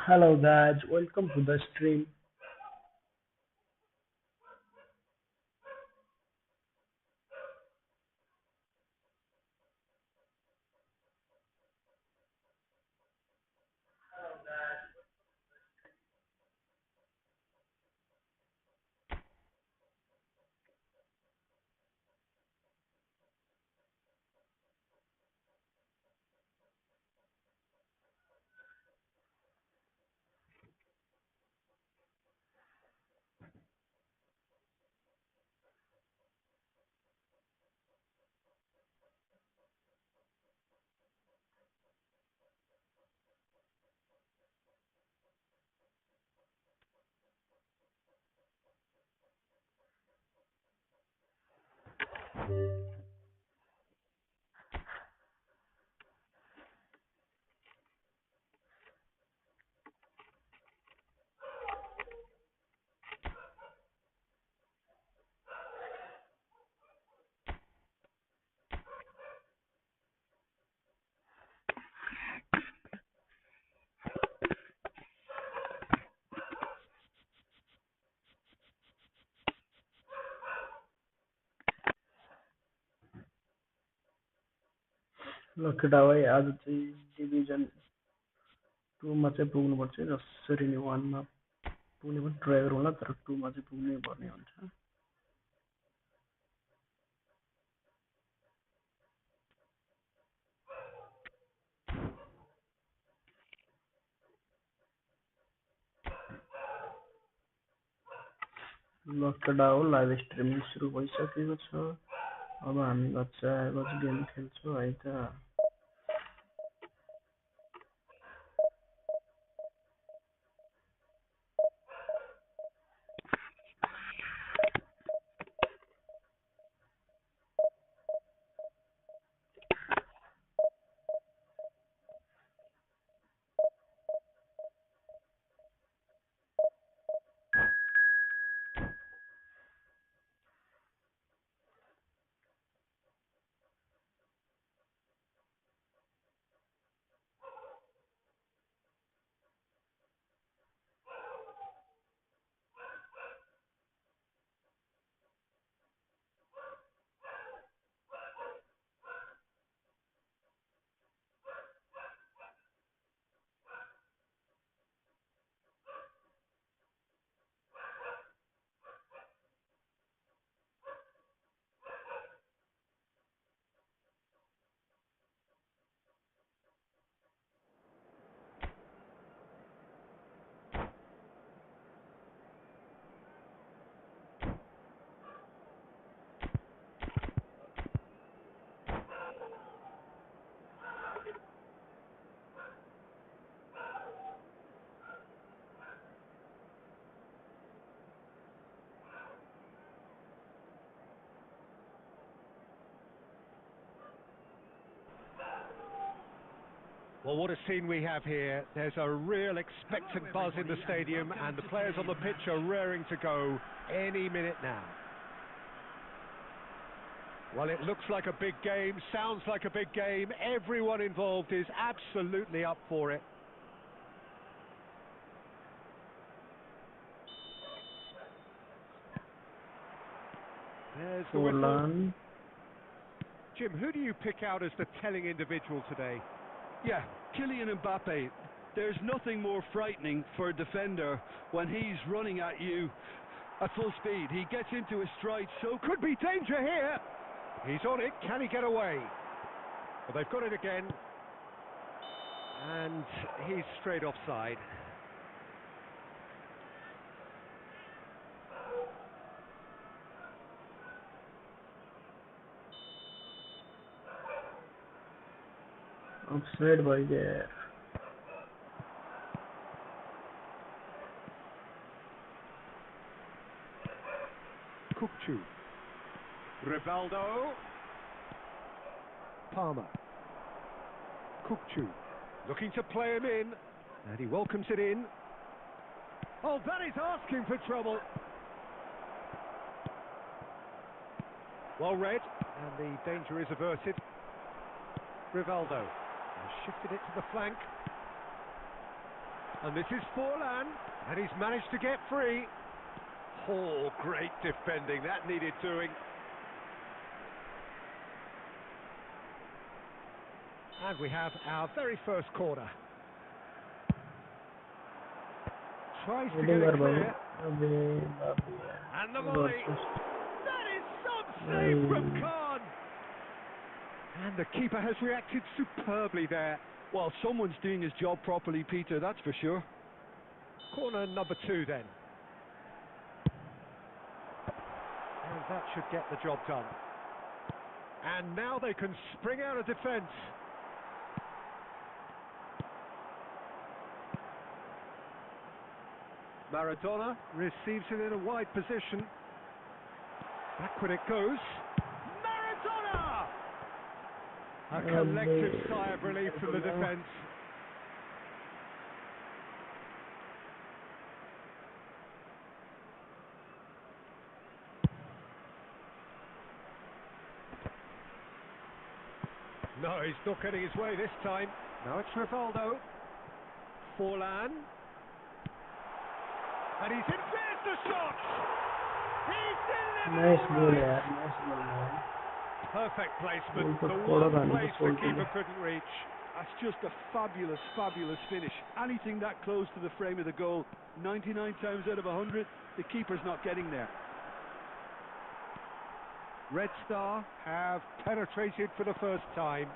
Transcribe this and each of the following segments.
Hello guys, welcome to the stream. ल केटा भाइ आज चाहिँ डिभिजन 2 मा चाहिँ पुग्नुपर्छ है, जसरी नि 1 मा पुग्ने पनि ट्राई गरौँ होला, तर 2 मा चाहिँ पुग्नै पर्ने हुन्छ। ल केटा हो, लाइभ स्ट्रिमिङ सुरु भइसकेको छ। अब हामी गच्चा गच गेम खेल्छौँ है त। Well, what a scene we have here. There's a real expectant buzz in the stadium, and the players on the pitch are raring to go any minute now. Well, it looks like a big game, sounds like a big game. Everyone involved is absolutely up for it. There's the whistle. Jim, who do you pick out as the telling individual today? Yeah, Kylian Mbappe. There's nothing more frightening for a defender when he's running at you at full speed. He gets into his stride, so could be danger here. He's on it. Can he get away? Well, they've got it again. And he's straight offside. Offside by there. Kukchu. Rivaldo. Palmer. Kukchu. Looking to play him in. And he welcomes it in. Oh, that is asking for trouble. Well read. And the danger is averted. Rivaldo. Shifted it to the flank. And this is Forlan, and he's managed to get free. Oh, great defending, that needed doing. And we have our very first corner. Tries to get it clear. And the volley. That is some save from Khan. And the keeper has reacted superbly there. Well, someone's doing his job properly, Peter, that's for sure. Corner number 2 then. And that should get the job done. And now they can spring out of defence. Maradona receives it in a wide position. Backward it goes. Maradona! A collective sigh of relief from the defence. No, he's not getting his way this time. Now it's Rivaldo. Forlan. And he's in. There's the shot! He's delivered! Nice goal, yeah. Nice goal, man. Perfect placement. Goal The for one Portugal, place the goal keeper for couldn't reach. That's just a fabulous, fabulous finish. Anything that close to the frame of the goal, 99 times out of 100, the keeper's not getting there. Red Star have penetrated for the first time.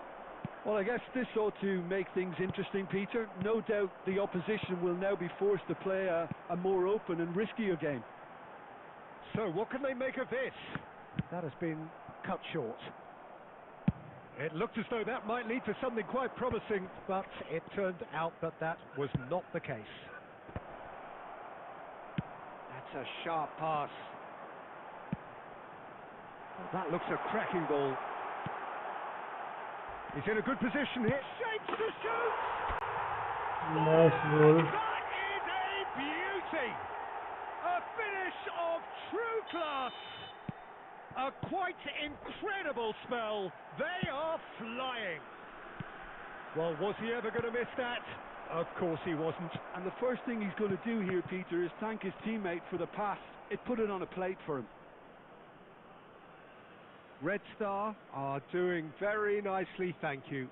Well, I guess this ought to make things interesting, Peter. No doubt the opposition will now be forced to play a more open and riskier game. So what can they make of this? That has been cut short. It looked as though that might lead to something quite promising, but it turned out that that was not the case. That's a sharp pass. That looks a cracking ball. He's in a good position here. Shapes to shoot! Nice goal. That is a beauty! A finish of true class! A quite incredible spell. They are flying. Well, was he ever going to miss that? Of course he wasn't. And the first thing he's going to do here, Peter, is thank his teammate for the pass. It put it on a plate for him. Red Star are doing very nicely, thank you.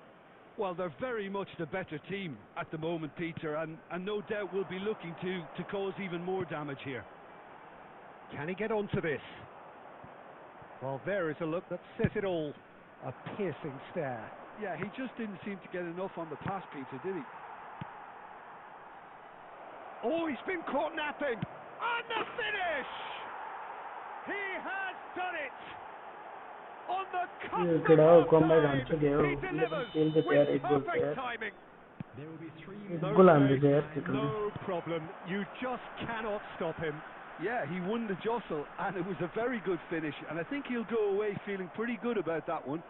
Well, they're very much the better team at the moment, Peter, and no doubt will be looking to cause even more damage here. Can he get onto this? Well, there is a look that says it all. A piercing stare. Yeah, he just didn't seem to get enough on the pass, Peter, did he? Oh, he's been caught napping! And the finish! He has done it! On the cusp of time, he delivers with perfect timing. There will be 3 minutes. No problem. You just cannot stop him. Yeah, he won the jostle, and it was a very good finish, and I think he'll go away feeling pretty good about that one.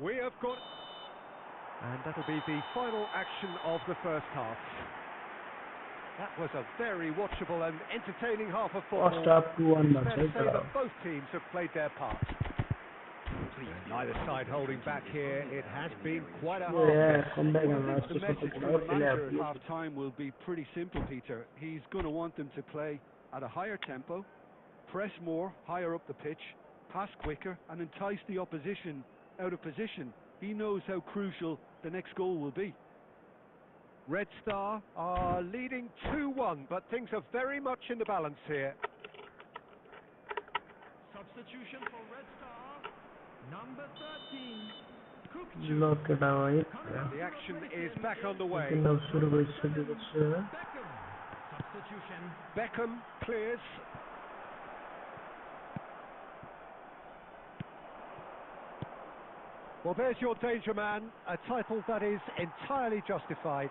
We have got... And that'll be the final action of the first half. That was a very watchable and entertaining half of football. First half 2-1 match. Fair to say that both teams have played their part. Neither side holding back here. It has been quite a hard Yeah, come back and last The message from the manager at half-time will be pretty simple, Peter. He's going to want them to play at a higher tempo, press more, higher up the pitch, pass quicker, and entice the opposition out of position. He knows how crucial the next goal will be. Red Star are leading 2-1, but things are very much in the balance here. Substitution for Red Star, number 13. Look at our The action is back on the way. Substitution. Beckham clears. Well, there's your danger man, a title that is entirely justified.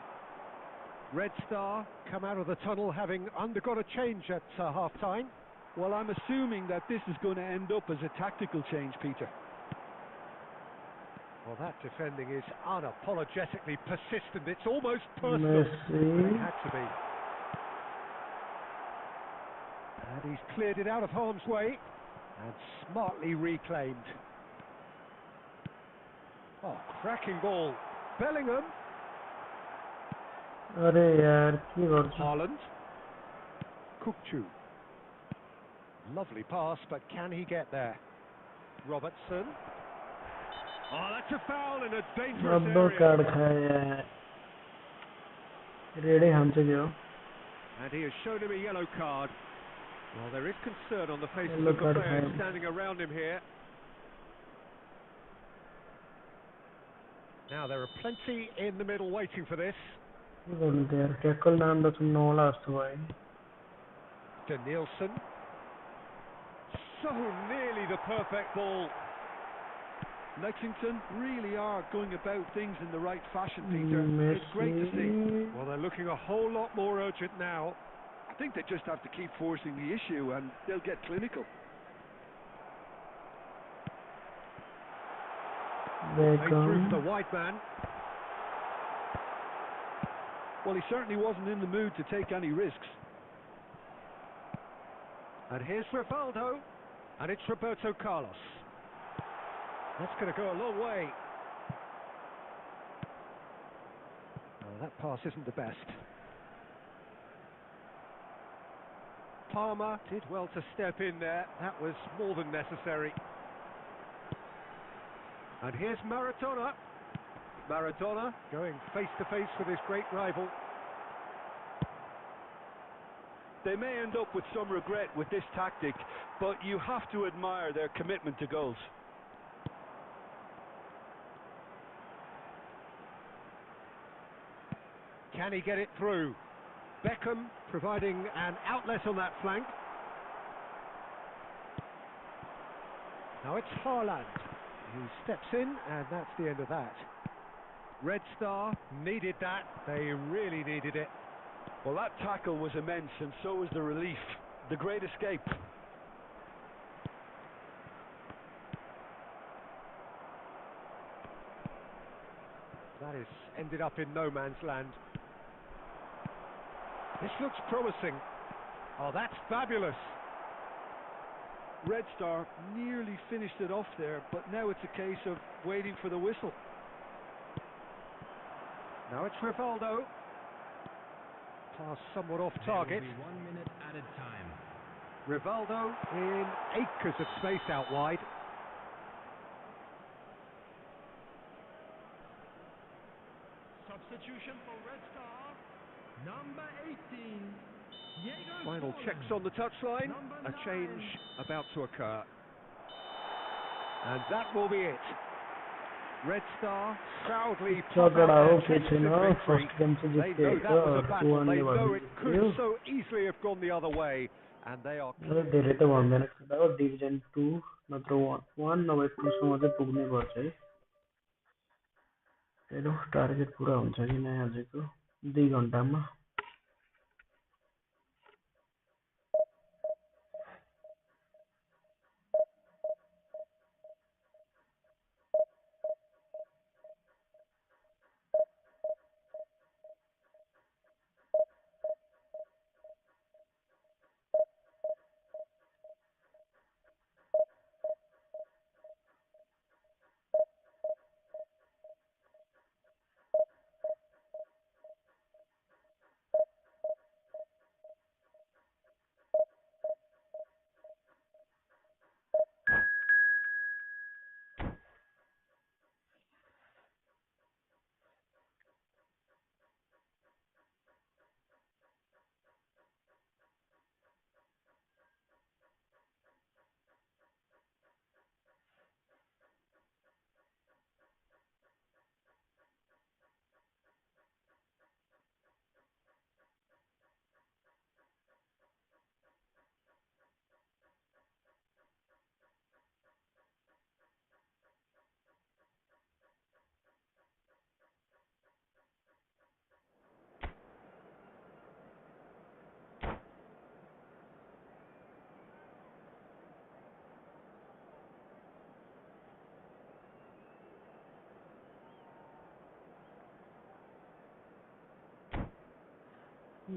Red Star come out of the tunnel having undergone a change at half-time. Well, I'm assuming that this is going to end up as a tactical change, Peter. Well, that defending is unapologetically persistent. It's almost personal. It had to be. And he's cleared it out of harm's way and smartly reclaimed. Oh, cracking ball. Bellingham. अरे यार के गर्छ Haaland. Kukçu. Lovely pass, but can he get there? Robertson. Oh, that's a foul in a dangerous डब्बो area. Card खाया रेडे हम से गयो And he has shown him a yellow card. Well, there is concern on the faces Yellow of the card players fine. standing around him here. Now, there are plenty in the middle waiting for this. के गर्नु त यार tackle नाम त सुन्न होला जस्तो भयो De Nielsen. So nearly the perfect ball. Lexington really are going about things in the right fashion, Peter. Messi. It's great to see. Well, they're looking a whole lot more urgent now. I think they just have to keep forcing the issue and they'll get clinical. Played through Beckham for the wide man. Well, he certainly wasn't in the mood to take any risks. And here's Rivaldo. And it's Roberto Carlos. That's going to go a long way. Oh, that pass isn't the best. Palmer did well to step in there. That was more than necessary. And here's Maradona. Maradona going face to face with his great rival. They may end up with some regret with this tactic, but you have to admire their commitment to goals. Can he get it through? Beckham providing an outlet on that flank. Now it's Haaland who steps in, and that's the end of that. Red Star needed that. They really needed it. Well, that tackle was immense, and so was the relief. The great escape. That has ended up in no man's land. This looks promising. Oh, that's fabulous. Red Star nearly finished it off there, but now it's a case of waiting for the whistle. Now it's Rivaldo. Pass somewhat off target. 1 minute added time. Rivaldo in acres of space out wide. Substitution for Red Star. Number 18. Diego Final Forlan. checks on the touchline. Number A 9. change about to occur. And that will be it. Red Star proudly pop चौकडा out हो their के chest छैन of victory. First game चाहिँ They know जितेको that was a छ battle. 2-1 They ले know it भन्दै could so easily have gone the other way. And they are... धेरै त भन्दैन हो डिभिजन 2 नत्र 1 नभए 2 सम्म चाहिँ पुग्नै पर्छ है हेरौँ टार्गेट पुरा हुन्छ कि नै आजको 2 घण्टामा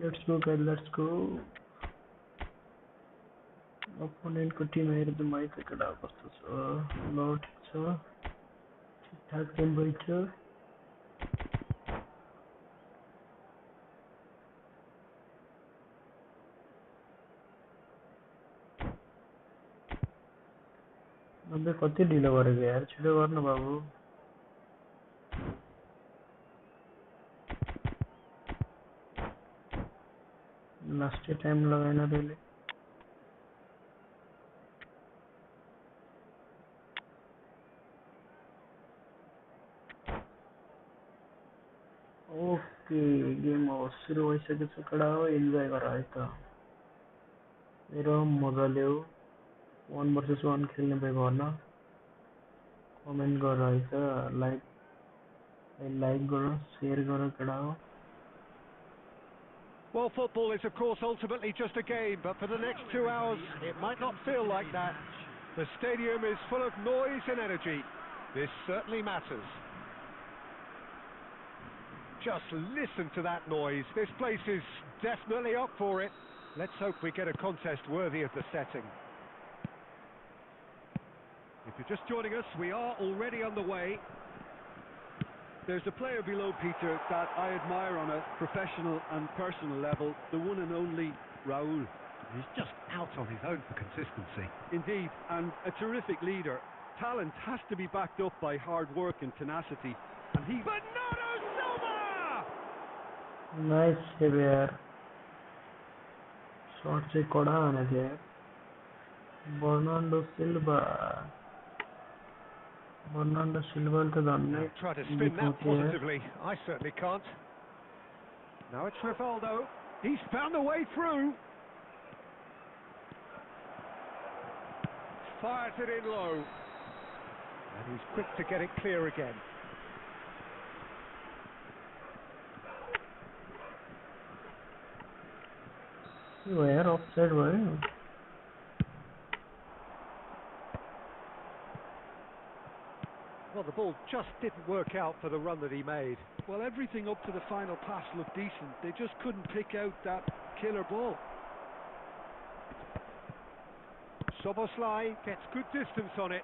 Let's go guys, let's go. Opponent को टिम हेर्दै माइक कडा कस्तो छ ल ठिक छ ठिकठाक टिम बैठ्यो अबे कति ढिलो गरेको यार, छिटो गर्न बाबु। लास्ट टाइम लगाएन त्यसले। ओके, गेम सुरु भइसकेको छ। कडा हो, इन्जोय गर है त। मेरो मजा ल्याऊ। 1 versus 1 खेल्ने भए भन। कमेन्ट गर है त, लाइक गर, शेयर गर, कडा हो। Well, football is, of course, ultimately just a game, but for the next 2 hours, it might not feel like that. The stadium is full of noise and energy. This certainly matters. Just listen to that noise. This place is definitely up for it. Let's hope we get a contest worthy of the setting. If you're just joining us, we are already underway. There's a player below, Peter, that I admire on a professional and personal level, the one and only Raúl. He's just out on his own for consistency. Indeed, and a terrific leader. Talent has to be backed up by hard work and tenacity. And he... Bernardo Silva! Nice save यार। Shot से कडा आने थे यार। Bernardo Silva तो जानने Try to spin that positively. I certainly can't. Now it's Rivaldo. He's found a way through. Fires it in low. And he's quick to get it clear again. यार offside भयो। Well, the ball just didn't work out for the run that he made. Well, everything up to the final pass looked decent. They just couldn't pick out that killer ball. Soboslai gets good distance on it.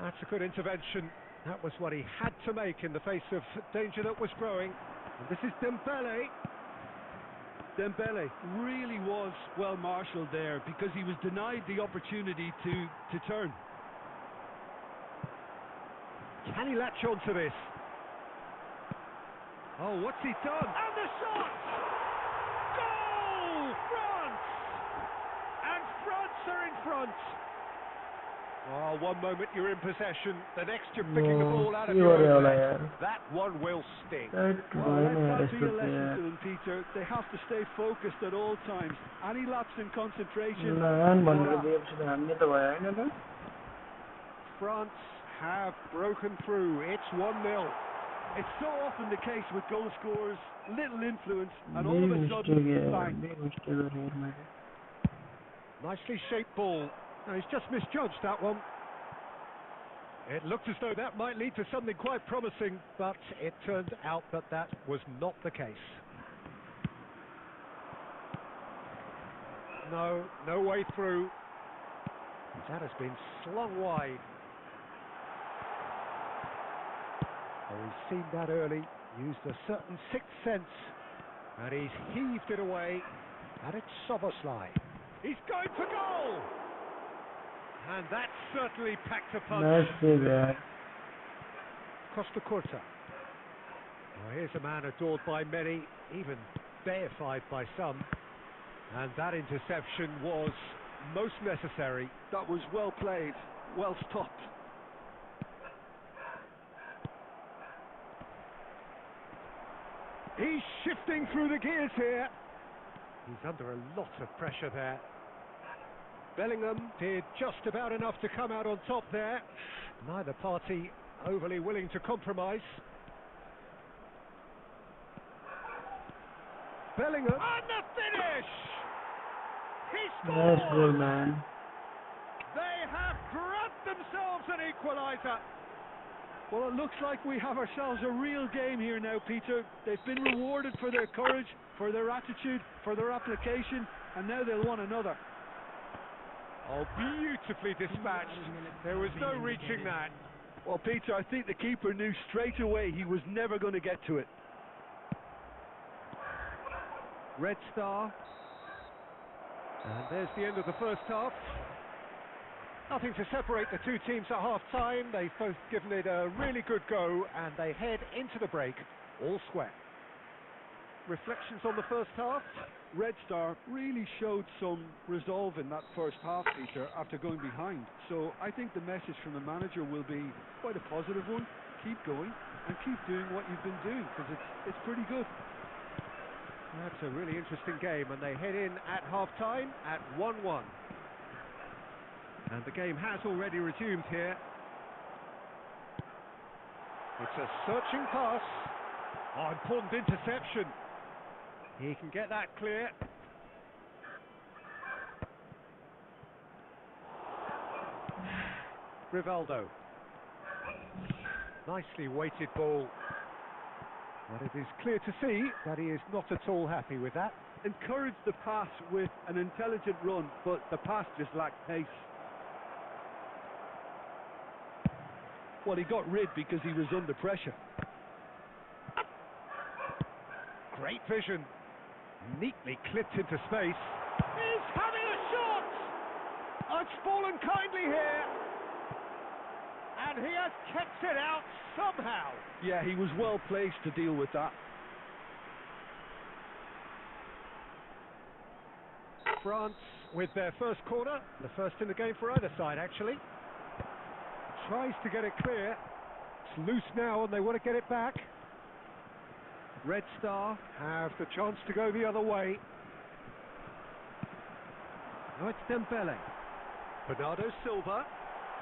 That's a good intervention. That was what he had to make in the face of danger that was growing. And this is Dembele. Dembele really was well marshalled there because he was denied the opportunity to turn. Can he latch on to this? Oh, what's he done? And the shot! Goal! France! And France are in front. Oh, one moment you're in possession, the next you're picking the ball out of your own net. That one will sting. Well, let that be a lesson to them, Peter. They have to stay focused at all times. Any lapse in concentration... France have broken through. It's 1-0. It's so often the case with goal scorers, little influence, and all of a sudden, bang. Nicely shaped ball. No, he's just misjudged that one. It looked as though that might lead to something quite promising, but it turned out that that was not the case. No way through. That has been slung wide. Oh, he's seen that early, used a certain sixth sense, and he's heaved it away, and it's Soboslai. He's going for goal! And that certainly packed a punch. Nice save, यार. Costa Curta. Well, here's a man adored by many, even deified by some. And that interception was most necessary. That was well played, well stopped. He's shifting through the gears here. He's under a lot of pressure there. Bellingham did just about enough to come out on top there. Neither party overly willing to compromise. Bellingham, and the finish! He scores! Nice goal, man. They have grabbed themselves an equaliser. Well, it looks like we have ourselves a real game here now, Peter. They've been rewarded for their courage, for their attitude, for their application, and now they'll want another. Oh, beautifully dispatched. There was no reaching that. Well, Peter, I think the keeper knew straight away he was never going to get to it. Red Star. And there's the end of the first half. Nothing to separate the two teams at half-time. They've both given it a really good go, and they head into the break all square. Reflections on the first half? Red Star really showed some resolve in that first half, Peter, after going behind. So I think the message from the manager will be quite a positive one. Keep going and keep doing what you've been doing, because it's pretty good. That's a really interesting game, and they head in at half-time at 1-1. And the game has already resumed here. It's a searching pass. Oh, important interception. He can get that clear. Rivaldo. Nicely weighted ball. But it is clear to see that he is not at all happy with that. Encouraged the pass with an intelligent run, but the pass just lacked pace. Well, he got rid because he was under pressure. Great vision. Neatly clipped into space. He's having a shot! It's fallen kindly here. And he has kept it out somehow. Yeah, he was well placed to deal with that. France with their first corner. The first in the game for either side, actually. Tries to get it clear. It's loose now and they want to get it back. Red Star have the chance to go the other way. Now it's Dembele. Bernardo Silva.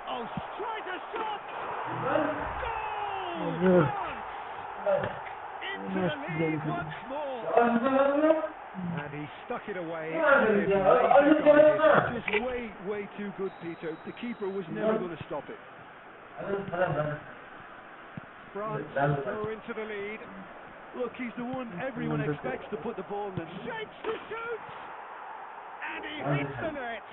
Oh, striker shot! Goal! France! Into the lead once more. And he stuck it away. Just way too good, Peter. The keeper was never going to stop it. France go into the lead. Look, he's the one everyone expects to put the ball in. Shapes to shoot! And he hits the net.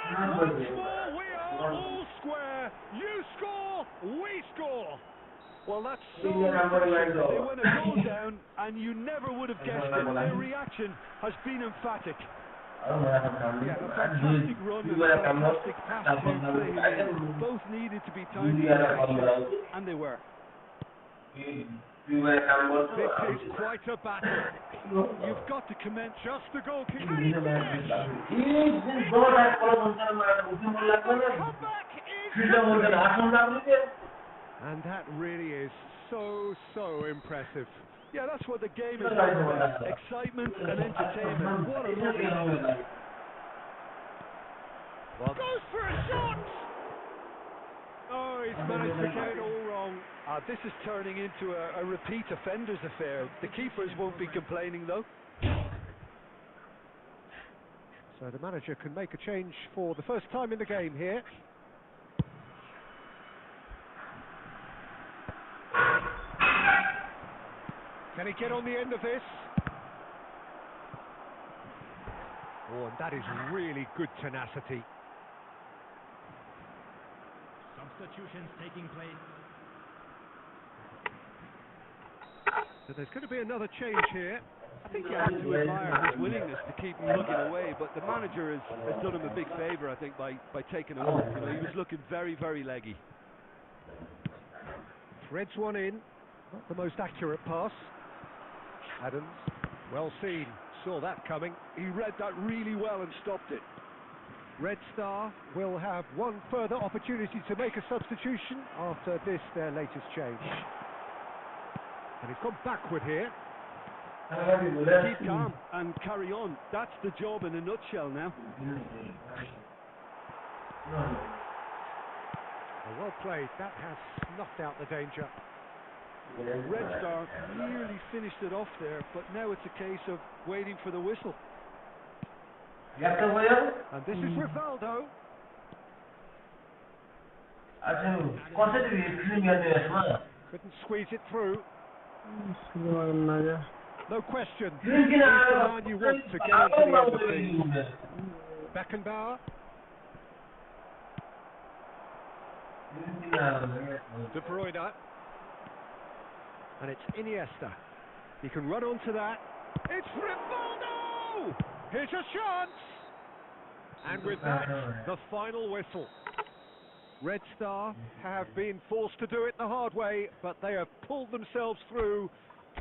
And once more we are all square. You score, we score. Well, that's so refreshing. They went a goal down and you never would have guessed it. Their reaction has been emphatic. Yeah, a fantastic run and a fantastic pass to play him in. Both needed to be timed and they were. This is quite a battle. You've got to commend just the goalkeeper. Can he finish? And that really is so impressive. Yeah, that's what the game is about. Excitement and entertainment. What a lovely goal. Well, goes for a shot! Oh, he's managed to get it all wrong. This is turning into a repeat offenders affair. The keepers won't be complaining, though. So the manager can make a change for the first time in the game here. Can he get on the end of this? Oh, and that is really good tenacity. Substitutions taking place. So there's going to be another change here. I think you have to admire his willingness to keep plugging away, but the manager has done him a big favour, I think, by taking him off. You know, he was looking very leggy. Threads one in. Not the most accurate pass. Adams, well seen. Saw that coming. He read that really well and stopped it. Red Star will have one further opportunity to make a substitution after this, their latest change. And he's gone backward here. Keep calm and carry on. That's the job in a nutshell now. Well played. That has snuffed out the danger. Red Star nearly finished it off there, but now it's a case of waiting for the whistle. And this is Rivaldo. Couldn't squeeze it through. No question. He's the man you want to get into the end of things. Beckenbauer. De Bruyne. And it's Iniesta. He can run onto that. It's Rivaldo! Here's a chance! And with that, the final whistle. Red Star have been forced to do it the hard way, but they have pulled themselves through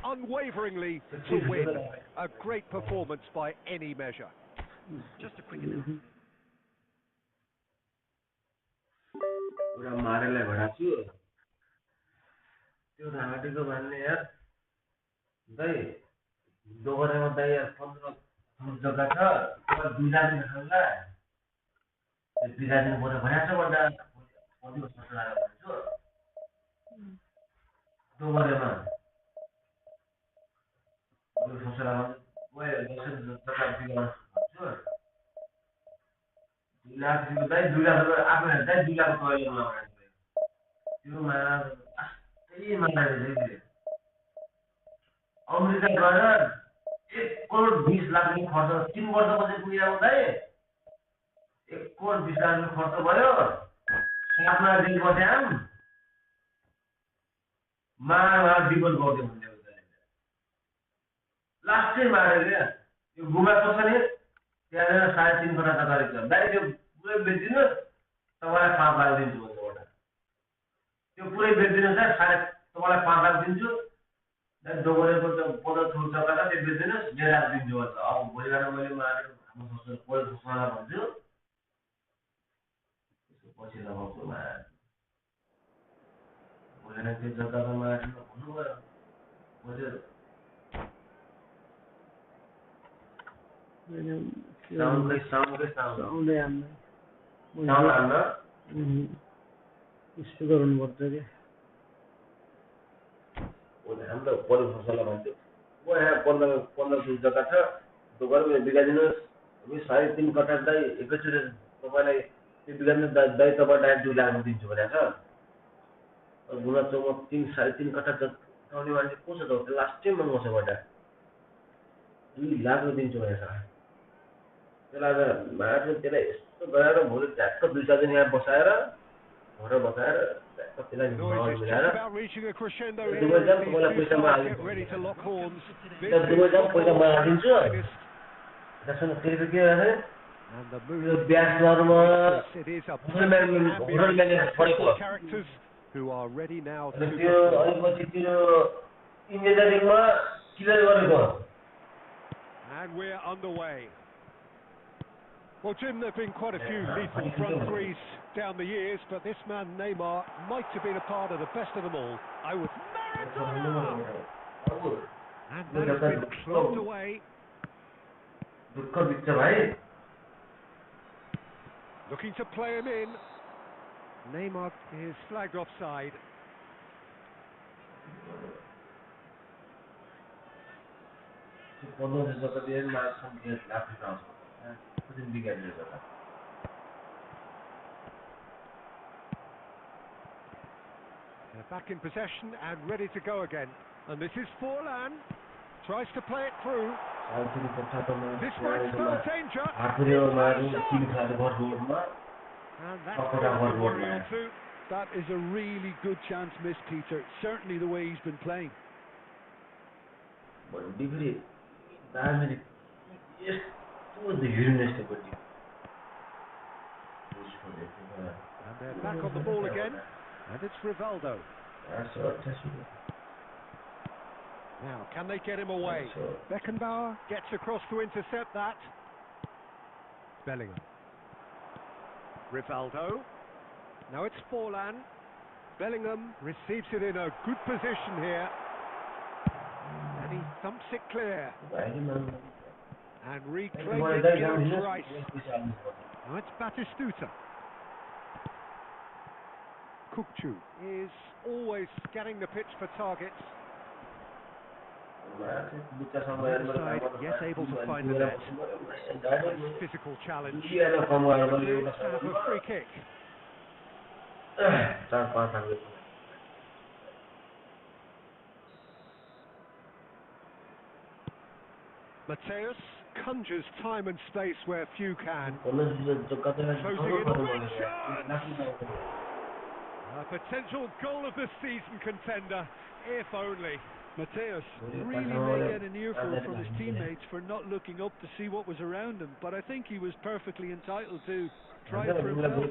unwaveringly to win. A great performance by any measure. Just a quick announcement. Pura मारेलाई भडाछु त्यो राटीको भन्ने यार दाइ दोगरेमा दाइ यार 15 जग्गा छ त्यो दुईटा दिन खाल्ला त्यो दुईटा दिन बोले भन्छ भन्दा पति बस्न लाग्यो भन्छु दोगरेमा यो सोचलामा गए दर्शन जग्गा बिगाउन भन्छु दुईटा दाइ दुईटा आफै दाइ दुईटाको टोयलेटमा भन्छु त्यो मारा त्यही मारे दे अमेरिका गएर 1,20,00,000 खर्च 3 वर्षपछि पुगेको हुँदै 1,20,00,000 खर्च भयो 7 मा दिन बस्याम मामा डिपोल गर्दै हुन्थ्यो लास्टै मारे क्या यो गुमा छ नि त्यहाँ 3.5 करोड त गरेछ दाइ त्यो पुरै बेच्दिनु तपाईलाई 5 लाख दिन्छु भन्छु एउटा त्यो पुरै बेच्दिनु सर तपाईलाई 5 लाख दिन्छु दाइ दोगरेको त 15 जग्गा छ त्यो बेच्दिनु 1.5 लाख दिन्छु भन्छ अब भोलिबाट मैले मारे हाम्रो सोच्नु कोही सोच्नला भन्छु त्यसको पछि लगाउँछु मारे भोलिबाट त्यो जग्गामा मारे भन्नु भयो मैले साउन्डै आम्न स्पिकर हुनुपर्छ कि हाम्रो परि फसला भन्छु म यहाँ 15 जग्गा छ दोगरमा बिगाइदिनुहोस् हामी 3.5 कट्ठा दाइ एकैचोटि तपाईँलाई त्यो बिगाइदिनु दाइ तपाईँलाई 2 लाख दिन्छु भनेको छ गुना चौमा 3.5 कट्ठा जग्गाउने मान्छे को छ त लास्टै महँगो छ बटा 2 लाख दिन्छु भनेको छ त्यसलाई मार्नु त्यसलाई यस्तो गरेर भोलि झ्याक्क 2-4 दिन यहाँ बसाएर घर बसाएर कतिलाई मिलाएर दुवै जाम तपाईँलाई पैसा मागिदिन्छु त्यसमा त्यसले के भने यो ब्याज दरमा होटल म्यानेजर परेको त्यो अलिकति त्यो इन्जिनियरिङमा क्लियर गरेको And we're underway. Well, Jim, there have been quite a few lethal front threes down the years, but this man, Neymar, might have been a part of the best of them all. I would... Maradona! And that has been clocked away. Looking to play him in. Neymar is flagged offside. They're back in possession and ready to go again. And this is Forlan. Tries to play it through. This might spell danger. And that's what we're working on too. That is a really good chance missed, Peter. Certainly the way he's been playing. And they're back on the ball again. And it's Rivaldo. Now, can they get him away? Beckenbauer gets across to intercept that. Bellingham. Rivaldo. Now it's Forlan. Bellingham receives it in a good position here. And he thumps it clear. And reclaims it Gilles Rice. Now it's Batistuta. Kukcu is always scanning the pitch for targets. Side, yes, able to find the net. Physical challenge. Have a free kick. Mateus conjures time and space where few can. Closing in on a potential goal of the season contender, if only. Mateus really may get an earful from his teammates for not looking up to see what was around him, but I think he was perfectly entitled to try it for himself.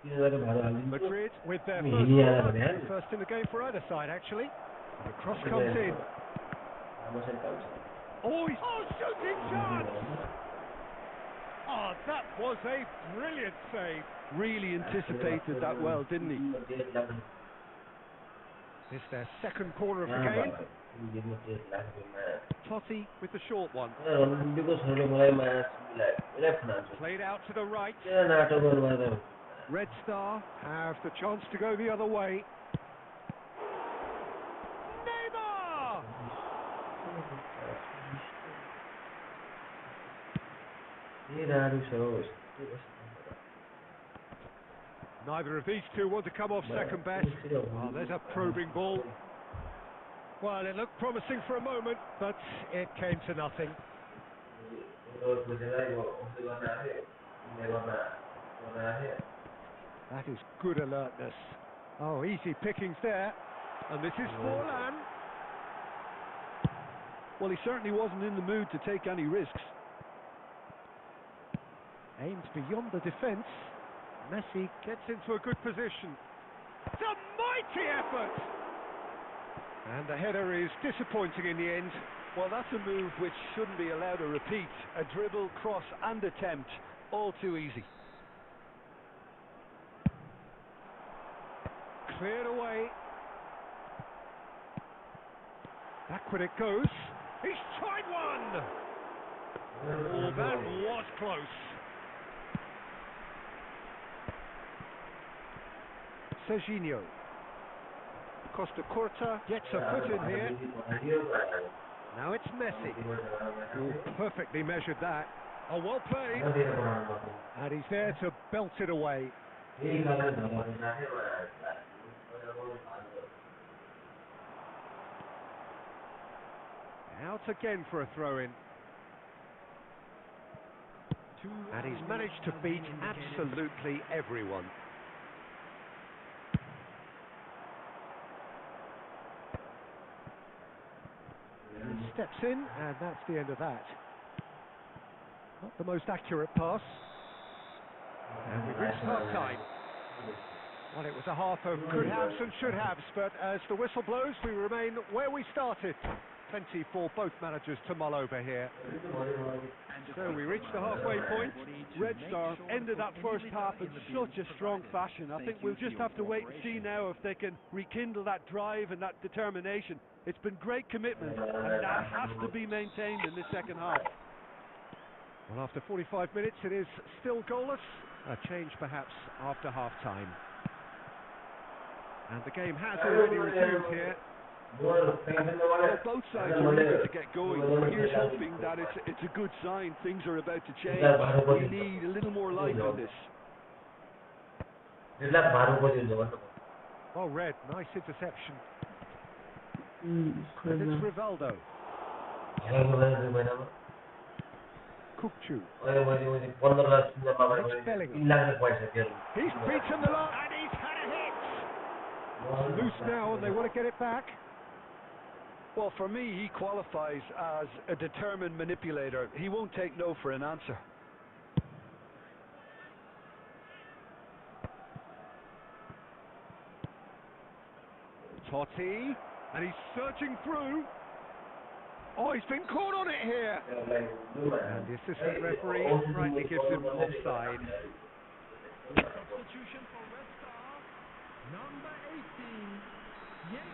Madrid with their first corner, the first in the game for either side actually. The cross comes in. Oh, shooting chance! Oh, that was a brilliant save. Really anticipated that well, didn't he? It's their second corner of the game. Totti with the short one. Played out to the right. Red Star have the chance to go the other way. Neymar! Neither of these two want to come off second best. Oh, there's a probing ball. Well, it looked promising for a moment, but it came to nothing. That is good alertness. Oh, easy pickings there. And this is Forlan. Well, he certainly wasn't in the mood to take any risks. Aimed beyond the defence. Messi gets into a good position. It's a mighty effort! And the header is disappointing in the end. Well, that's a move which shouldn't be allowed to repeat. A dribble, cross and attempt. All too easy. Cleared away. Backward it goes. He's tried one! Oh, that was close. Serginho. Costa Curta gets a foot in here. Now it's Messi. Oh, perfectly measured that. Oh, well played. And he's there to belt it away. Out again for a throw-in. And he's managed to beat absolutely everyone. Steps in, and that's the end of that. Not the most accurate pass. And we've reached half-time. Well, it was a half of could-haves and should-haves, but as the whistle blows, we remain where we started. Plenty for both managers to mull over here. So we reached the halfway point. Red Star ended that first half in such a strong fashion. I think we'll just have to wait and see now if they can rekindle that drive and that determination. It's been great commitment, and that has to be maintained in the second half. Well, after 45 minutes, it is still goalless. A change, perhaps, after half-time. And the game has already resumed here. Well, both sides are eager to get going. Here's hoping that it's a good sign. Things are about to change. We need a little more life in this. Oh, Red, nice interception. And it's Rivaldo. Kukcu. It's Bellingham. He's beaten the line and he's had a hit. It's loose now and they want to get it back. Well, for me, he qualifies as a determined manipulator. He won't take no for an answer. Totti, and he's searching through. Oh, he's been caught on it here. And the assistant referee rightly gives him offside. Substitution for Red Star, number 18.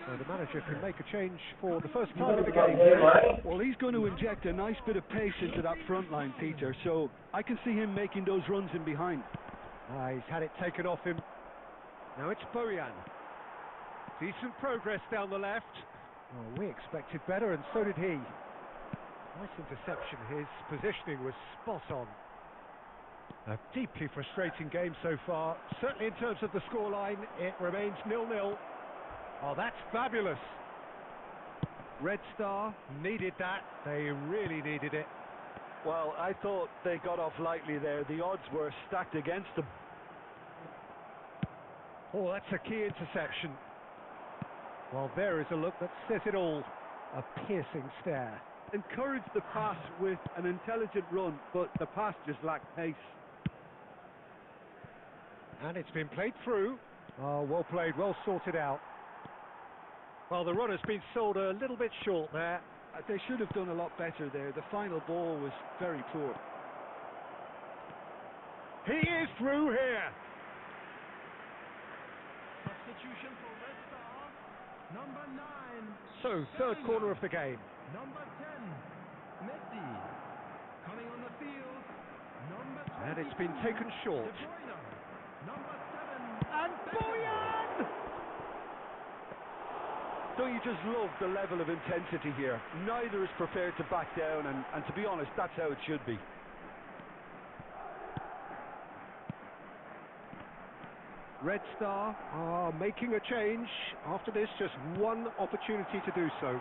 So the manager can make a change for the first time in the game here. Well, he's going to inject a nice bit of pace into that front line, Peter, so I can see him making those runs in behind. He's had it taken off him. Now it's Bojan. Decent progress down the left. Oh, we expected better, and so did he. Nice interception. His positioning was spot on. A deeply frustrating game so far. Certainly in terms of the scoreline, it remains 0-0. Oh, that's fabulous. Red Star needed that. They really needed it. Well, I thought they got off lightly there. The odds were stacked against them. Oh, that's a key interception. Well, there is a look that says it all. A piercing stare. Encourage the pass with an intelligent run, but the pass just lacked pace. And it's been played through. Oh, well played, well sorted out. Well, the run has been sold a little bit short there. They should have done a lot better there. The final ball was very poor. He is through here. Substitution for Red Star. Number 9. So, third corner of the game. Number 10. Messi. Coming on the field. Number 22. And it's been taken short. De Bruyne. Number 7. And Boyan! Don't you just love the level of intensity here? Neither is prepared to back down, and to be honest, that's how it should be. Red Star are making a change. After this, just one opportunity to do so.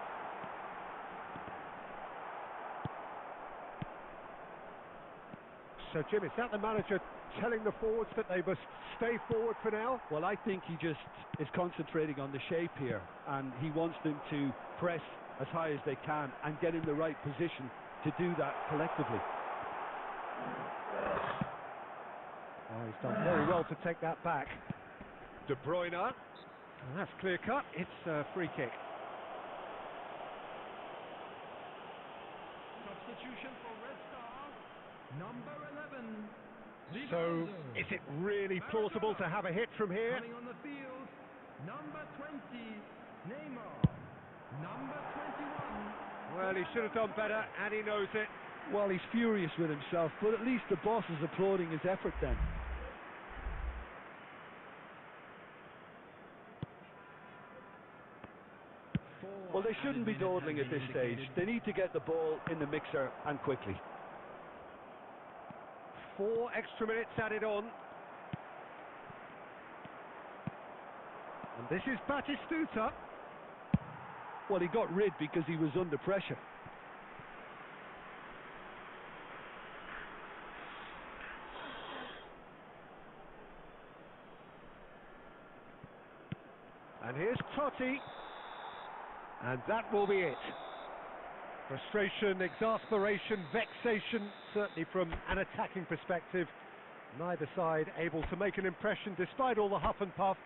So, Jim, is that the manager telling the forwards that they must stay forward for now? Well, I think he just is concentrating on the shape here, and he wants them to press as high as they can and get in the right position to do that collectively. Oh, he's done very well to take that back. De Bruyne. And that's clear cut. It's a free kick. Substitution for Red Star. Number 11. So, is it really plausible to have a hit from here? Coming on the field. Number 20. Neymar. Number 21. Well, he should have done better, and he knows it. Well, he's furious with himself, but at least the boss is applauding his effort then. Well, they shouldn't be dawdling at this stage. They need to get the ball in the mixer, and quickly. 4 extra minutes added on. And this is Batistuta. Well, he got rid because he was under pressure. And here's Totti. And that will be it. Frustration, exasperation, vexation, certainly from an attacking perspective. Neither side able to make an impression despite all the huff and puff.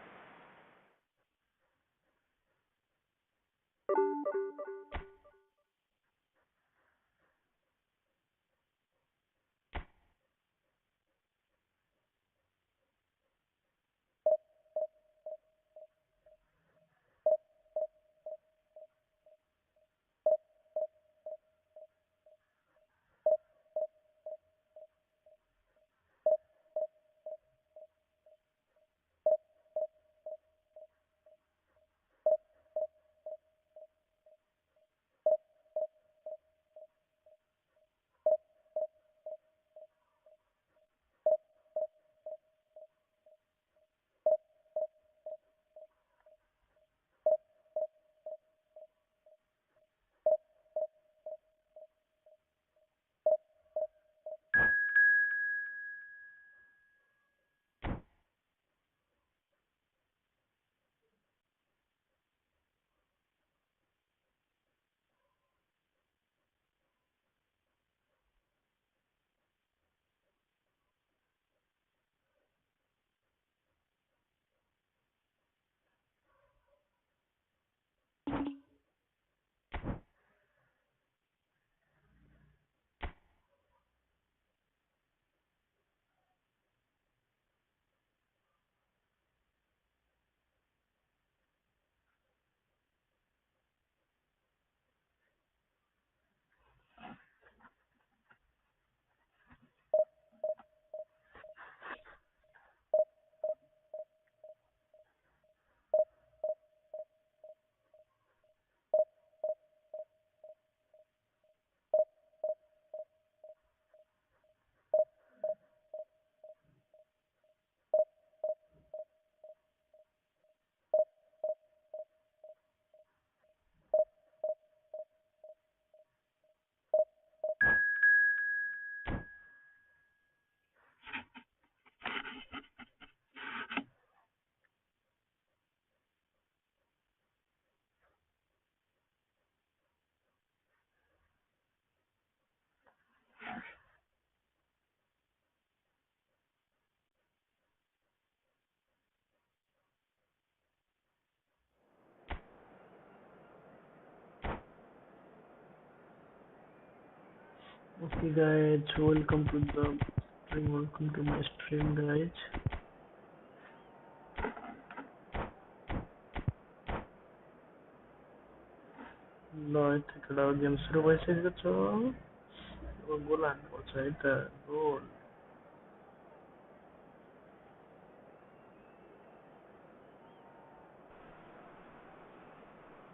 Okay guys, welcome to the stream, welcome to my stream guys. ल यतिखेर game सुरु भइसकेको छ। अब गोल हान्नुपर्छ है त, गोल।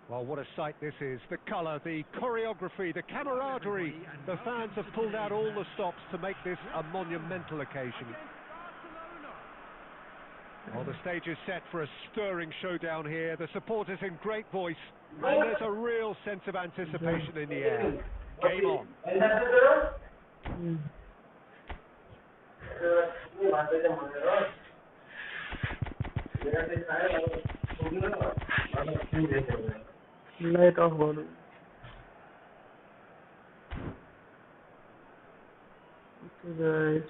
Well, what a sight this is. The colour, the choreography, the camaraderie. The fans have pulled out all the stops to make this a monumental occasion. Well, the stage is set for a stirring showdown here. The supporters in great voice. And there's a real sense of anticipation in the air. Game on. Light of गर्नु। Okay guys,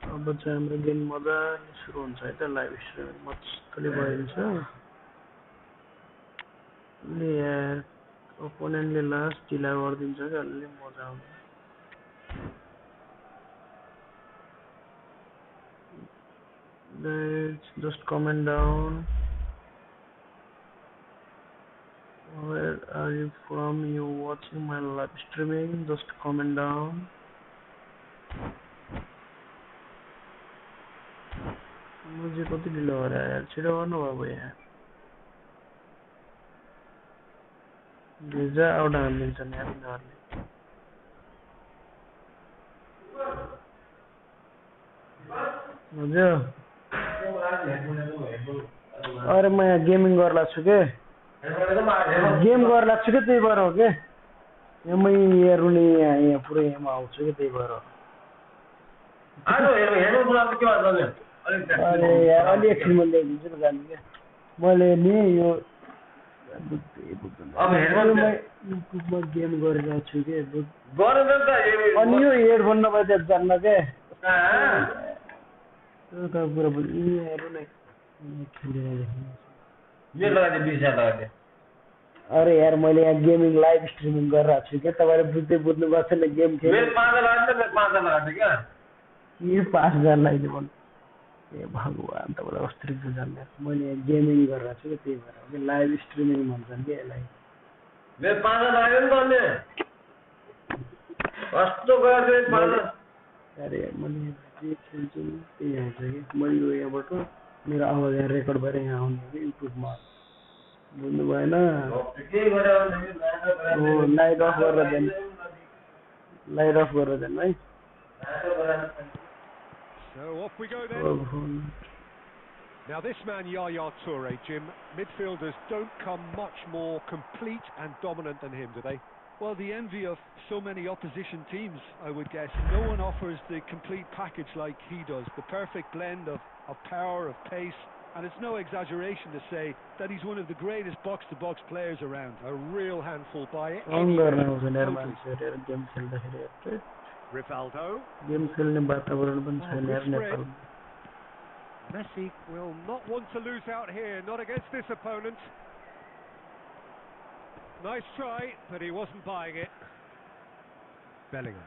अब चाहिँ हाम्रो game मजाले सुरु हुन्छ है त। Live stream मजाले भइन्छ। यार ओपोनेन्टले लास्ट ढिला गरिदिन्छ क्या, अलि मजा आउँछ। Guys, just comment down. Where are you from? You watching my live streaming? Just comment down. मुझे कति ढिलो हो रहा है यार, छिटो गर्नु बाबु यार। भिजा आउट हानिदिन्छ नि यार यिनीहरूले। बुझ्यो? अरे म यहाँ गेमिङ गर्न लाग्छु के, गेम गर्न लाग्छु के, त्यही भएर हो के। यमै हेर्नु यहाँ पुरै यहाँमा आउँछु कि, त्यही भएर। अरे यार अलि एकछिन म ल्याइदिन्छु न जानु क्या। मैले नि यो युट्युबमा गेम गरिरहेको छु कि, अनि यो हेडफोन नभए त जान्न क्या। त्यो त पुरा हेर्नु नै खेलिरहेको। अरे यार मैले यहाँ गेमिङ लाइभ स्ट्रिमिङ गरिरहेको छु क्या, तपाईँले बुझ्नु भएको छैन गेम खेल्नु। के 5,000 लगाइदियो भन्नु। ए भगवान्, तपाईँलाई कस्तो रिस जान्ने। मैले यहाँ गेमिङ गरिरहेको छु कि, त्यही भएर हो कि। लाइभ स्ट्रिमिङ भन्छन् कि यसलाई। अरे मैले जे खेल्छु त्यही आउँछ कि। मैले यो यहाँबाट मेरो आवाज यहाँ रेकर्ड भएर यहाँ आउने कि युट्युबमा, बुझ्नु भएन? लाइट अफ गरेर जानु, लाइट अफ गरेर जानु है। So off we go then. Now this man Yaya Toure, Jim, midfielders don't come much more complete and dominant than him, do they? Well, the envy of so many opposition teams, I would guess. No one offers the complete package like he does. The perfect blend of power, of pace, and it's no exaggeration to say that he's one of the greatest box-to-box players around. A real handful by it. Rivaldo. Messi will not want to lose out here, not against this opponent. Nice try, but he wasn't buying it. Bellingham.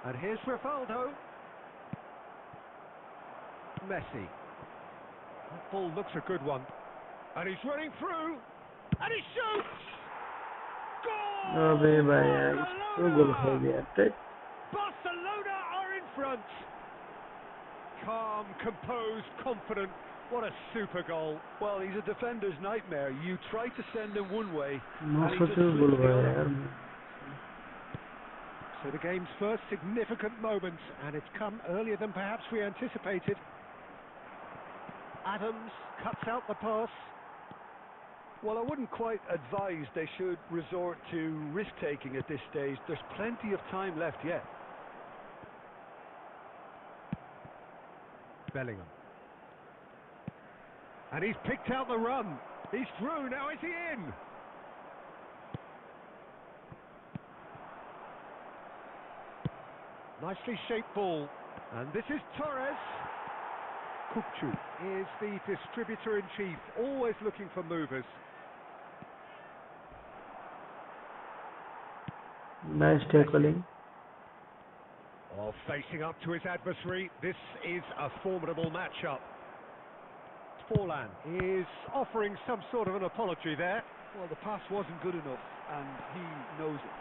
And here's Rivaldo. Messi. That ball looks a good one. And he's running through. And he shoots! Goal! Barcelona are in front. Calm, composed, confident. What a super goal. Well, he's a defender's nightmare. You try to send him one way, So the game's first significant moment, and it's come earlier than perhaps we anticipated. Adams cuts out the pass. Well, I wouldn't quite advise they should resort to risk-taking at this stage. There's plenty of time left yet. Bellingham. And he's picked out the run. He's through, now is he in? Nicely shaped ball. And this is Torres. Kukcu is the distributor-in-chief, always looking for movers. Nice tackling. Well, facing up to his adversary, this is a formidable matchup. Forlan is offering some sort of an apology there. Well, the pass wasn't good enough, and he knows it.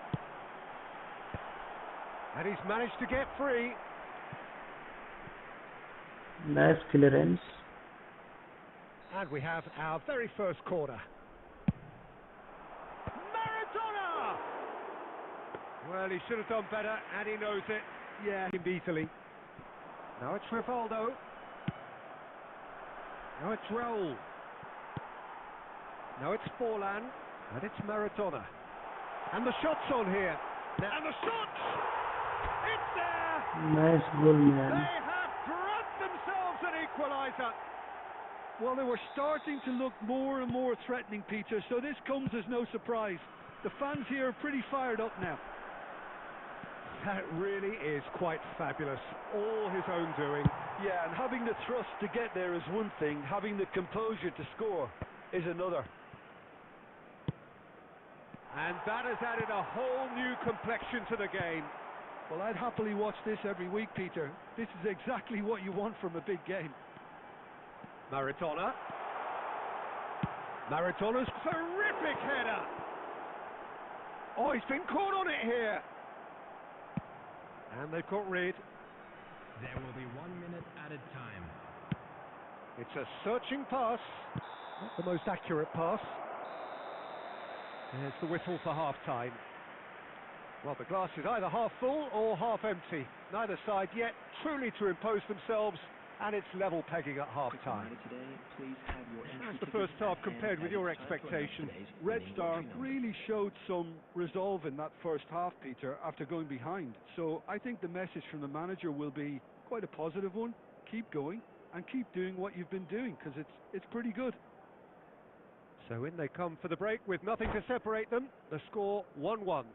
And he's managed to get free. Nice clearance. And we have our very first corner. Maradona! Well, he should have done better, and he knows it. Yeah, easily. Now it's Rivaldo. Now it's Raul. Now it's Forlan. And it's Maradona. And the shot's on here. And the shot! It's there! Nice goal, man. They have grabbed themselves an equaliser. Well, they were starting to look more and more threatening, Peter, so this comes as no surprise. The fans here are pretty fired up now. That really is quite fabulous. All his own doing. Yeah, and having the thrust to get there is one thing, having the composure to score is another. And that has added a whole new complexion to the game. Well, I'd happily watch this every week, Peter. This is exactly what you want from a big game. Maradona. Maradona's terrific header. Oh, he's been caught on it here. And they've got rid. There will be 1 minute added time. It's a searching pass. Not the most accurate pass. There's the whistle for half-time. Well, the glass is either half full or half empty. Neither side yet truly to impose themselves, and it's level pegging at half-time. How's the first half compared with your expectations? Red Star really showed some resolve in that first half, Peter, after going behind. So I think the message from the manager will be quite a positive one. Keep going and keep doing what you've been doing, because it's pretty good. So in they come for the break with nothing to separate them. The score 1-1.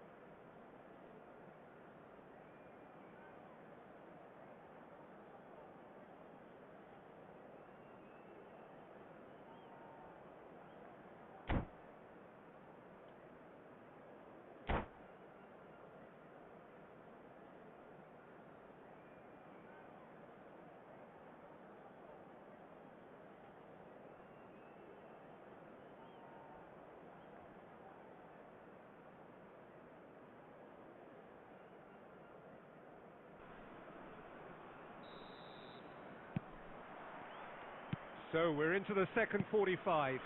So we're into the second 45.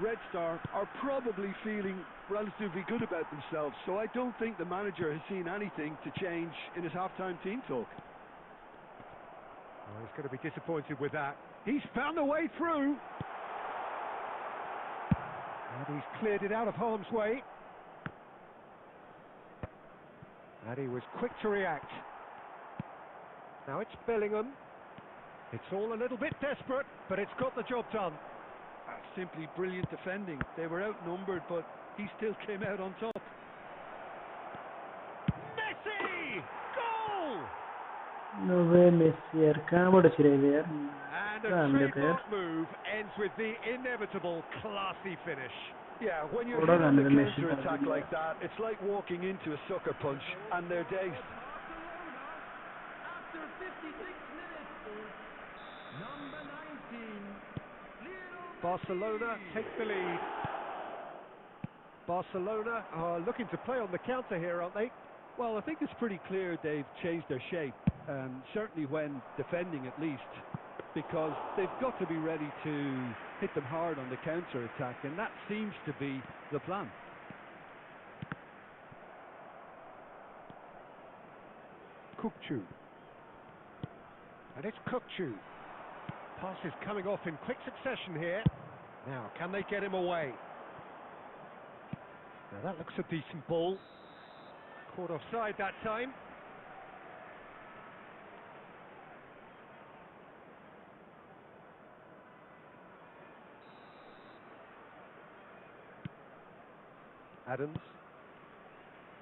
Red Star are probably feeling relatively good about themselves, so I don't think the manager has seen anything to change in his half-time team talk. Oh, he's going to be disappointed with that. He's found a way through. And he's cleared it out of harm's way. And he was quick to react. Now it's Bellingham. It's all a little bit desperate, but it's got the job done. That's simply brilliant defending. They were outnumbered, but he still came out on top. Messi! Goal! No way, Messi यार कहाँ छिरेको यार And a कहाँ हान्यो त यार trademark move ends with the inevitable classy finish. Yeah, when you're Hold hit on on, the the Messi counter-attack part. like that, it's like walking into a sucker punch, and they're dazed. After 56 minutes, number 19, Lionel Barcelona Messi. take the lead. Barcelona are looking to play on the counter here, aren't they? Well, I think it's pretty clear they've changed their shape, certainly when defending at least, because they've got to be ready to hit them hard on the counter-attack, and that seems to be the plan. Kukçu. And it's Kukçu. Pass is coming off in quick succession here. Now, can they get him away? Now that looks a decent ball. Caught offside that time. Adams.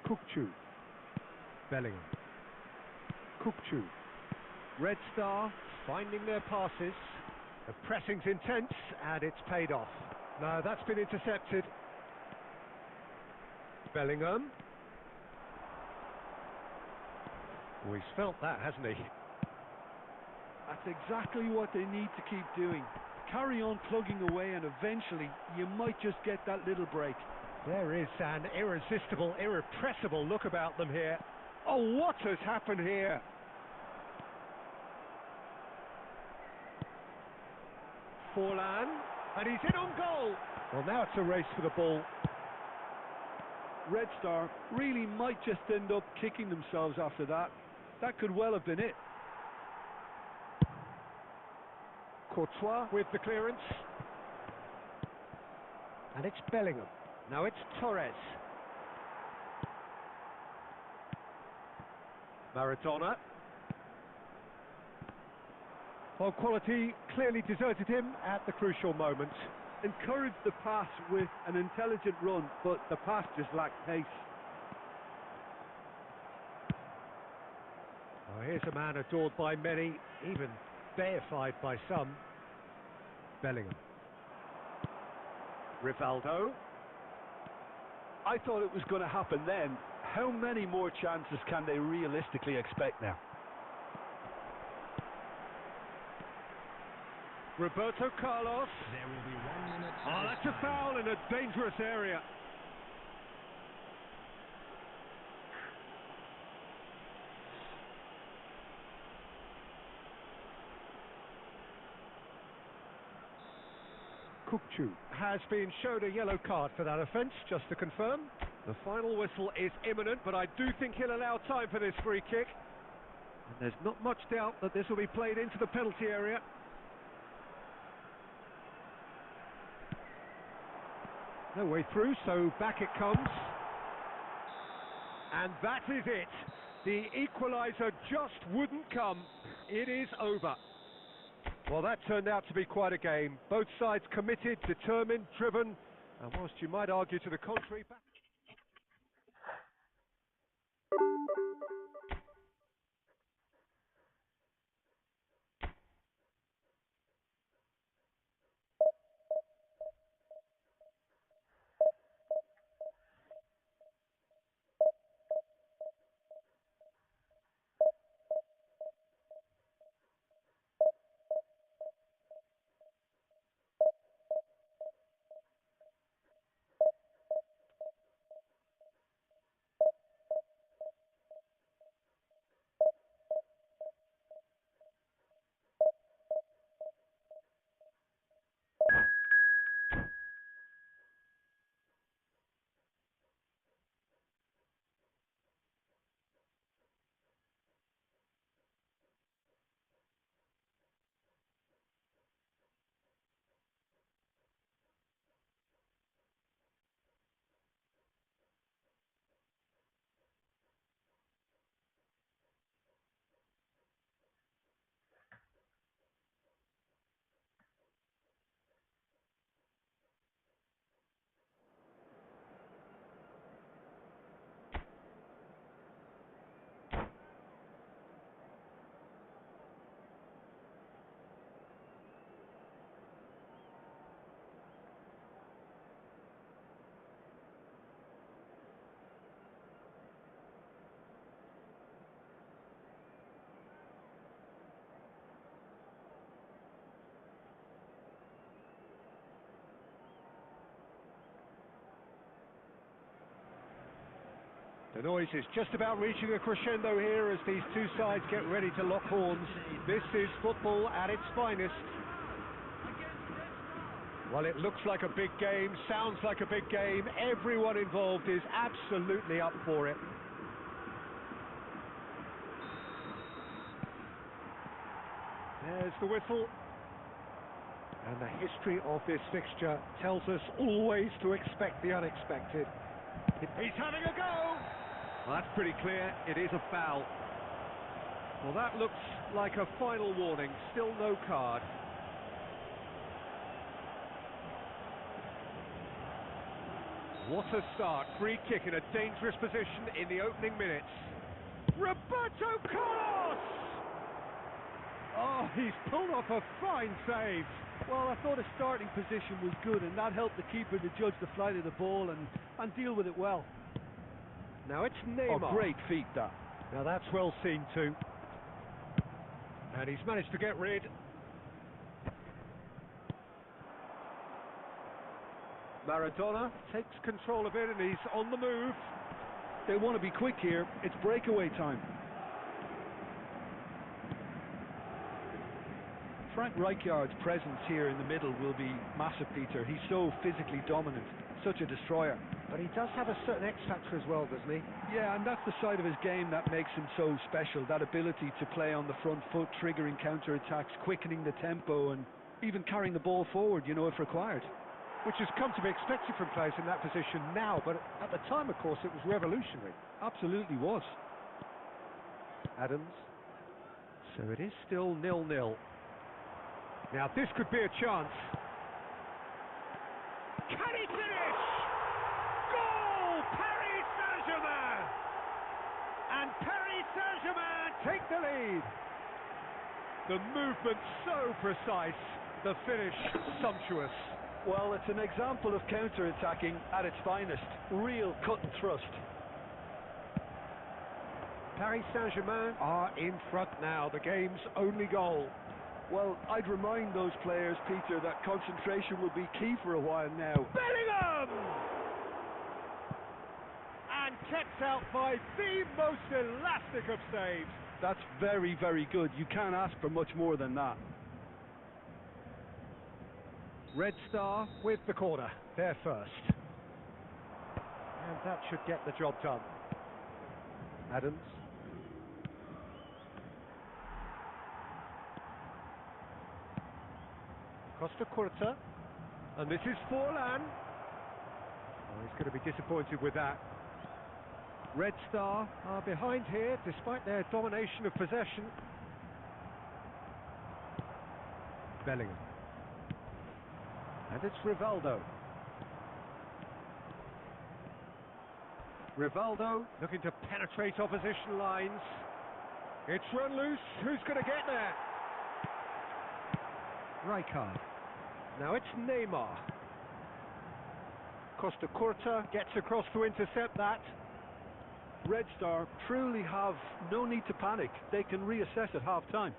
Kukçu. Bellingham. Kukçu. Red Star finding their passes. The pressing's intense and it's paid off. No, that's been intercepted. Bellingham. Well, he's felt that, hasn't he? That's exactly what they need to keep doing. Carry on plugging away and eventually you might just get that little break. There is an irresistible, irrepressible look about them here. Oh, what has happened here? Forlan, and he's in on goal. Well, now it's a race for the ball. Red Star really might just end up kicking themselves after that. That could well have been it. Courtois with the clearance. And it's Bellingham. Now it's Torres. Maradona. Well, quality clearly deserted him at the crucial moment. Encouraged the pass with an intelligent run, but the pass just lacked pace. Oh, here's a man adored by many, even deified by some. Bellingham. Rivaldo. I thought it was going to happen then. How many more chances can they realistically expect now? Roberto Carlos. There will be 1 minute. Oh, that's a foul in a dangerous area. Kukçu has been shown a yellow card for that offence, just to confirm. The final whistle is imminent, but I do think he'll allow time for this free kick. And there's not much doubt that this will be played into the penalty area. No way through, so back it comes. And that is it. The equaliser just wouldn't come. It is over. Well, that turned out to be quite a game. Both sides committed, determined, driven, and whilst you might argue to the contrary... The noise is just about reaching a crescendo here as these two sides get ready to lock horns. This is football at its finest. Well, it looks like a big game, sounds like a big game. Everyone involved is absolutely up for it. There's the whistle. And the history of this fixture tells us always to expect the unexpected. He's having a go! Well, that's pretty clear. It is a foul. Well, that looks like a final warning. Still no card. What a start. Free kick in a dangerous position in the opening minutes. Roberto Carlos! Oh, he's pulled off a fine save. Well, I thought his starting position was good and that helped the keeper to judge the flight of the ball and deal with it well. Now it's Neymar. Oh, great feat that. Now that's well seen too. And he's managed to get rid. Maradona takes control of it and he's on the move. They want to be quick here. It's breakaway time. Frank Rijkaard's presence here in the middle will be massive, Peter. He's so physically dominant, such a destroyer. But he does have a certain X factor as well, doesn't he? Yeah, and that's the side of his game that makes him so special. That ability to play on the front foot, triggering counter-attacks, quickening the tempo, and even carrying the ball forward, you know, if required. Which has come to be expected from players in that position now, but at the time, of course, it was revolutionary. Absolutely was. Adams. So it is still 0-0. Now this could be a chance. Can he finish? Goal! Paris Saint-Germain! And Paris Saint-Germain take the lead. The movement so precise, the finish sumptuous. Well, it's an example of counter-attacking at its finest. Real cut and thrust. Paris Saint-Germain are in front now, the game's only goal. Well, I'd remind those players, Peter, that concentration will be key for a while now. Bellingham! And kept out by the most elastic of saves. That's very, very good. You can't ask for much more than that. Red Star with the corner, there first. And that should get the job done. Adams. Costa Curta. And this is Forlan. Oh, he's going to be disappointed with that. Red Star are behind here despite their domination of possession. Bellingham. And it's Rivaldo. Rivaldo looking to penetrate opposition lines. It's run loose. Who's going to get there? Rijkaard. Now it's Neymar. Costa Curta gets across to intercept that. Red Star truly have no need to panic. They can reassess at half-time.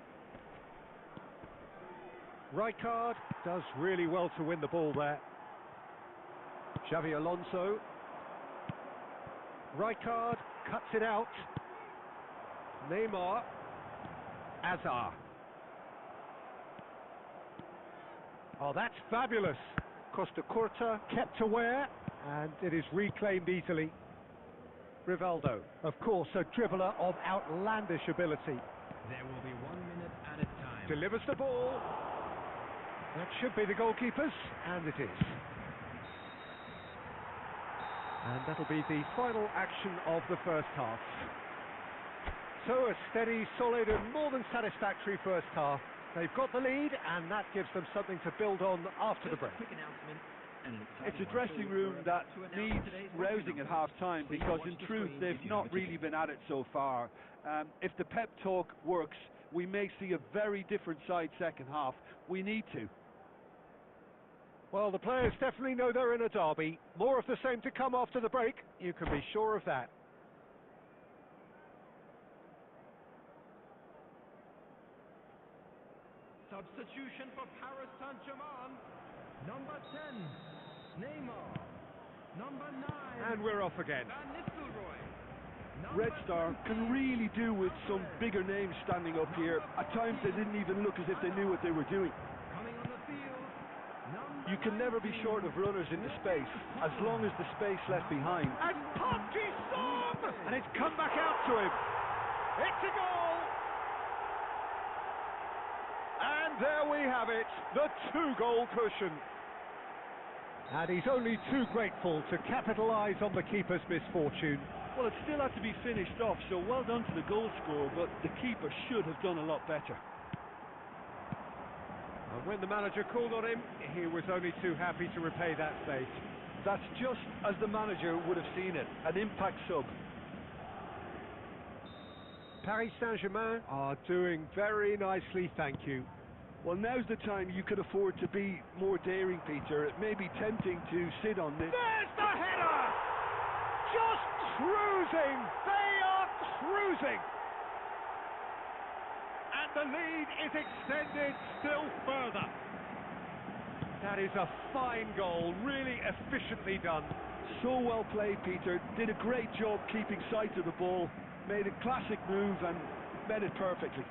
Rijkaard does really well to win the ball there. Xavi Alonso. Rijkaard cuts it out. Neymar. Azar. Oh, that's fabulous. Costa Curta kept aware, and it is reclaimed easily. Rivaldo, of course, a dribbler of outlandish ability. There will be 1 minute at a time. Delivers the ball. That should be the goalkeeper's, and it is. And that'll be the final action of the first half. So a steady, solid and more than satisfactory first half. They've got the lead and that gives them something to build on after the break. Quick announcement. It's a dressing room that needs rousing at half-time because in truth they've not really been at it so far. If the pep talk works, we may see a very different side second half. We need to. Well, the players definitely know they're in a derby. More of the same to come after the break. You can be sure of that. Substitution for Paris Saint-Germain. Number 10, Neymar. Number 9. And we're off again. Van Nistelrooy. Red Star can really do with some bigger names standing up here. At times they didn't even look as if they knew what they were doing. Coming on the field. You can never be short of runners in the space, as long as the space left behind. And Parky Song! And it's come back out to him. It's a goal! And there we have it, the 2-goal cushion. And he's only too grateful to capitalise on the keeper's misfortune. Well, it still had to be finished off, so well done to the goal scorer, but the keeper should have done a lot better. And when the manager called on him, he was only too happy to repay that fate. That's just as the manager would have seen it, an impact sub. Paris Saint-Germain are doing very nicely, thank you. Well, now's the time you could afford to be more daring, Peter. It may be tempting to sit on this. There's the header! Just cruising! They are cruising! cruising. And the lead is extended still further. That is a fine goal, really efficiently done. So well played, Peter. Did a great job keeping sight of the ball, made a classic move and met it perfectly.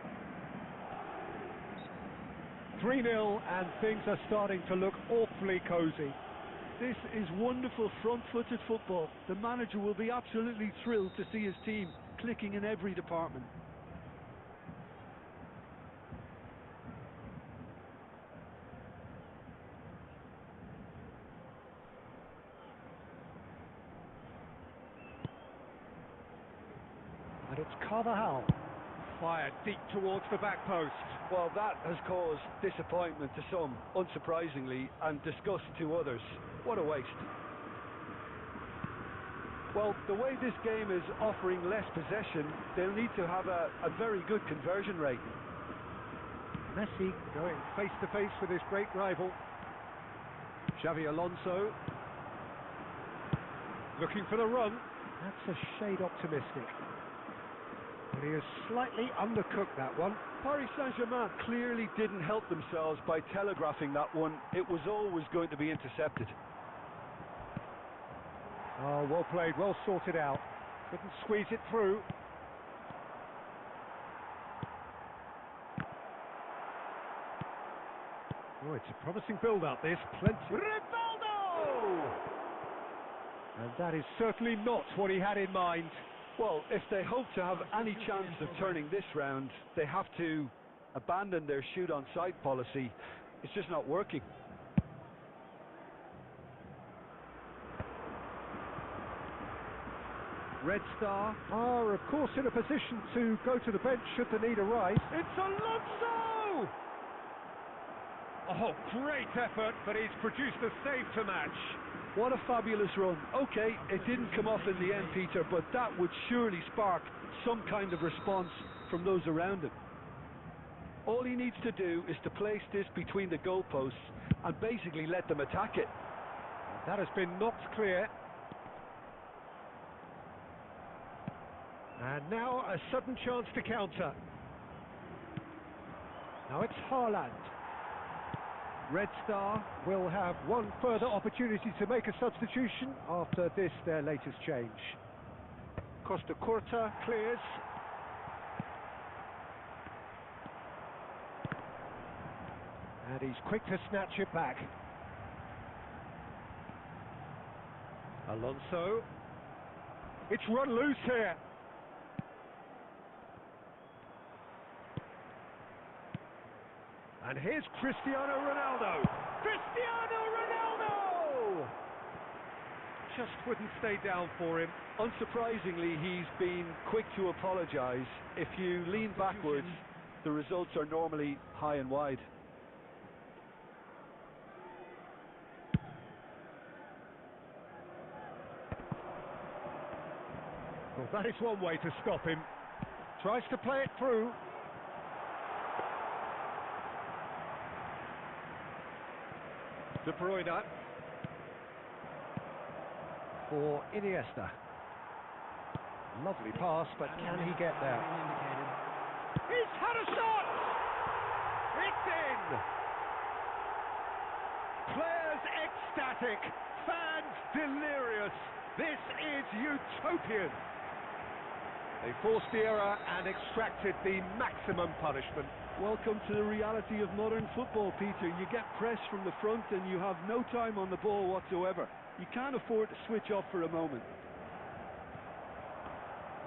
3-0 and things are starting to look awfully cosy. This is wonderful front-footed football. The manager will be absolutely thrilled to see his team clicking in every department. And it's Carvajal. Fired deep towards the back post. Well, that has caused disappointment to some, unsurprisingly, and disgust to others. What a waste. Well, the way this game is offering less possession, they'll need to have a very good conversion rate. Messi going face to face with his great rival. Xavi Alonso looking for the run. That's a shade optimistic. And he has slightly undercooked that one. Paris Saint-Germain clearly didn't help themselves by telegraphing that one. It was always going to be intercepted. Oh, well played, well sorted out. Couldn't squeeze it through. Oh, it's a promising build-up, this. Plenty. Rivaldo! And that is certainly not what he had in mind. Well, if they hope to have any chance of turning this round, they have to abandon their shoot-on-sight policy. It's just not working. Red Star are, of course, in a position to go to the bench should the need arise. It's Alonso! Oh, great effort, but he's produced a save to match. What a fabulous run. Okay, it didn't come off in the end, Peter, but that would surely spark some kind of response from those around him. All he needs to do is to place this between the goalposts and basically let them attack it. That has been knocked clear. And now a sudden chance to counter. Now it's Haaland. Red Star will have one further opportunity to make a substitution after this, their latest change. Costa Curta clears. And he's quick to snatch it back. Alonso. It's run loose here. And here's Cristiano Ronaldo. Cristiano Ronaldo! Just wouldn't stay down for him. Unsurprisingly, he's been quick to apologise. If you lean backwards, the results are normally high and wide. Well, that is one way to stop him. Tries to play it through. De Bruyne for Iniesta. Lovely pass, but can he get there? He's had a shot! It's in! Players ecstatic, fans delirious. This is utopian. They forced the error and extracted the maximum punishment. Welcome to the reality of modern football, Peter. You get pressed from the front and you have no time on the ball whatsoever. You can't afford to switch off for a moment.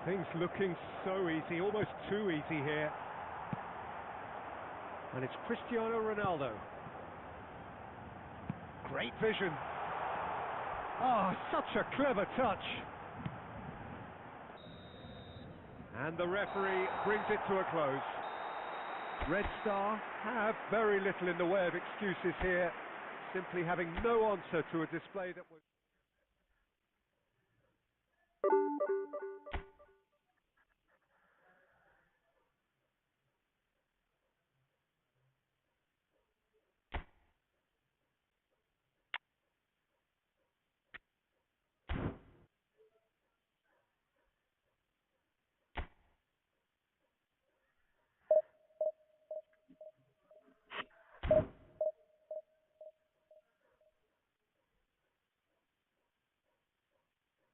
Things looking so easy, almost too easy here. And it's Cristiano Ronaldo. Great vision. Oh, such a clever touch. And the referee brings it to a close. Red Star have very little in the way of excuses here, simply having no answer to a display that was...